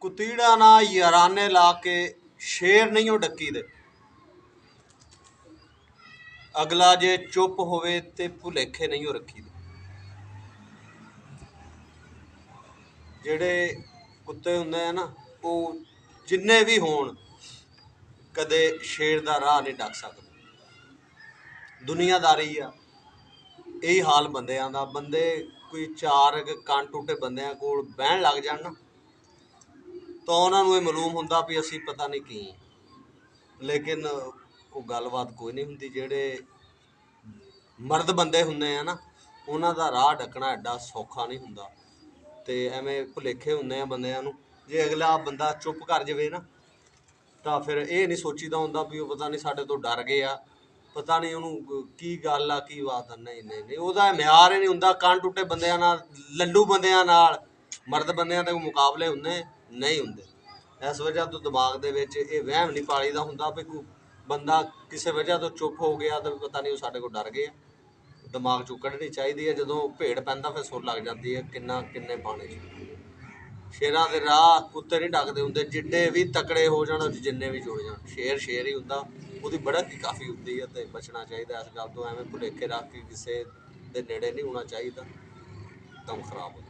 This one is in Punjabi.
ਕੁਤੀੜਾ ਨਾਲ ਯਾਰਾਨੇ ਲਾ ਕੇ ਸ਼ੇਰ ਨਹੀਂ ਉਹ ਡੱਕੀ ਦੇ। ਅਗਲਾ ਜੇ ਚੁੱਪ ਹੋਵੇ ਤੇ ਭੁਲੇਖੇ ਨਹੀਂ ਉਹ ਰੱਖੀ ਦੇ। ਜਿਹੜੇ ਕੁੱਤੇ ਹੁੰਦੇ ਆ ਨਾ, ਉਹ ਜਿੰਨੇ ਵੀ ਹੋਣ ਕਦੇ ਸ਼ੇਰ ਦਾ ਰਾਹ ਨਹੀਂ ਡੱਕ ਸਕਦੇ। ਦੁਨੀਆਦਾਰੀ ਆ, ਇਹੀ ਹਾਲ ਬੰਦਿਆਂ ਦਾ। ਬੰਦੇ ਕੋਈ ਚਾਰ ਕੰਨ ਟੁੱਟੇ ਬੰਦਿਆਂ ਕੋਲ ਬਹਿਣ ਲੱਗ ਜਾਣ ਨਾ, ਤਾਂ ਉਹਨਾਂ ਨੂੰ ਇਹ ਮਾਲੂਮ ਹੁੰਦਾ ਵੀ ਅਸੀਂ ਪਤਾ ਨਹੀਂ ਕੀ, ਲੇਕਿਨ ਉਹ ਗੱਲਬਾਤ ਕੋਈ ਨਹੀਂ ਹੁੰਦੀ। ਜਿਹੜੇ ਮਰਦ ਬੰਦੇ ਹੁੰਦੇ ਆ ਨਾ, ਉਹਨਾਂ ਦਾ ਰਾਹ ਡੱਕਣਾ ਐਡਾ ਸੌਖਾ ਨਹੀਂ ਹੁੰਦਾ। ਤੇ ਐਵੇਂ ਭੁਲੇਖੇ ਹੁੰਦੇ ਆ ਬੰਦਿਆਂ ਨੂੰ। ਜੇ ਅਗਲਾ ਬੰਦਾ ਚੁੱਪ ਕਰ ਜਾਵੇ ਨਾ, ਤਾਂ ਫਿਰ ਇਹ ਨਹੀਂ ਸੋਚੀਦਾ ਹੁੰਦਾ ਵੀ ਉਹ ਪਤਾ ਨਹੀਂ ਸਾਡੇ ਤੋਂ ਡਰ ਗਏ ਆ, ਪਤਾ ਨਹੀਂ ਉਹਨੂੰ ਕੀ ਗੱਲ ਆ, ਕੀ ਬਾਤ ਆ। ਨਹੀਂ ਨਹੀਂ ਨਹੀਂ, ਉਹਦਾ ਮਿਆਰ ਹੀ ਨਹੀਂ ਹੁੰਦਾ। ਕੰਨ ਟੁੱਟੇ ਬੰਦਿਆਂ ਨਾਲ, ਲੰਡੂ ਬੰਦਿਆਂ ਨਾਲ ਮਰਦ ਬੰਦਿਆਂ ਦੇ ਮੁਕਾਬਲੇ ਹੁੰਦੇ ਨਹੀਂ ਹੁੰਦੇ। ਇਸ ਵਜ੍ਹਾ ਤੋਂ ਦਿਮਾਗ ਦੇ ਵਿੱਚ ਇਹ ਵਹਿਮ ਨਹੀਂ ਪਾਲੀਦਾ ਹੁੰਦਾ ਵੀ ਕੋਈ ਬੰਦਾ ਕਿਸੇ ਵਜ੍ਹਾ ਤੋਂ ਚੁੱਪ ਹੋ ਗਿਆ ਤਾਂ ਪਤਾ ਨਹੀਂ ਉਹ ਸਾਡੇ ਕੋਲ ਡਰ ਗਏ ਆ। ਦਿਮਾਗ 'ਚੋਂ ਕੱਢਣੀ ਚਾਹੀਦੀ ਹੈ। ਜਦੋਂ ਭੇੜ ਪੈਂਦਾ ਫਿਰ ਸੁਰ ਲੱਗ ਜਾਂਦੀ ਹੈ ਕਿੰਨੇ ਪਾਣੇ 'ਚ। ਸ਼ੇਰਾਂ ਦੇ ਰਾਹ ਕੁੱਤੇ ਨਹੀਂ ਡੱਕਦੇ ਹੁੰਦੇ, ਜਿੱਡੇ ਵੀ ਤਕੜੇ ਹੋ ਜਾਣ, ਜਿੰਨੇ ਵੀ ਜੁੜ ਜਾਣ। ਸ਼ੇਰ ਸ਼ੇਰ ਹੀ ਹੁੰਦਾ, ਉਹਦੀ ਬੜਕ ਹੀ ਕਾਫੀ ਹੁੰਦੀ ਹੈ। ਅਤੇ ਬਚਣਾ ਚਾਹੀਦਾ ਇਸ ਗੱਲ ਤੋਂ। ਐਵੇਂ ਭੁਲੇਖੇ ਰੱਖ ਕੇ ਕਿਸੇ ਦੇ ਨੇੜੇ ਨਹੀਂ ਹੋਣਾ ਚਾਹੀਦਾ, ਕੰਮ ਖਰਾਬ ਹੁੰਦਾ।